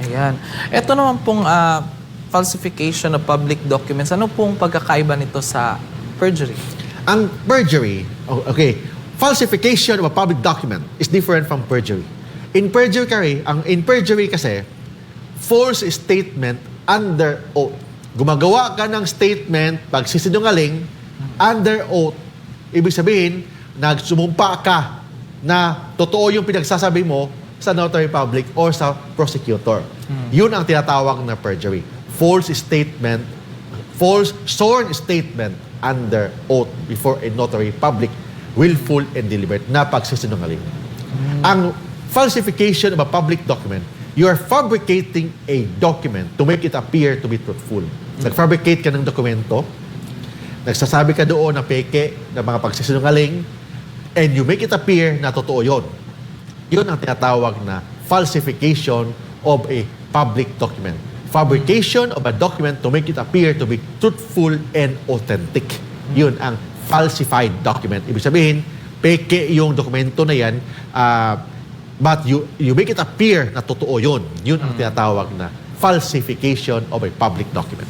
Ayan. Ito naman pong falsification of public documents. Ano pong pagkakaiba nito sa perjury? Ang perjury, falsification of a public document is different from perjury. In perjury kasi, false statement under oath. Gumagawa ka ng statement, pagsisinungaling, under oath. Ibig sabihin, nagsumumpa ka na totoo yung pinagsasabi mo sa notary public or sa prosecutor. Yun ang tinatawag na perjury. False sworn statement under oath before a notary public, willful and deliberate na pagsisinungaling. Ang falsification of a public document, you are fabricating a document to make it appear to be truthful. Nag-fabricate ka ng dokumento, nagsasabi ka doon na peke, na mga pagsisinungaling, and you make it appear na totoo yun. Yun ang tinatawag na falsification of a public document. Fabrication of a document to make it appear to be truthful and authentic. Yun ang falsified document. Ibig sabihin, peke yung dokumento na yan, but you make it appear na totoo yun. Yun ang tinatawag na falsification of a public document.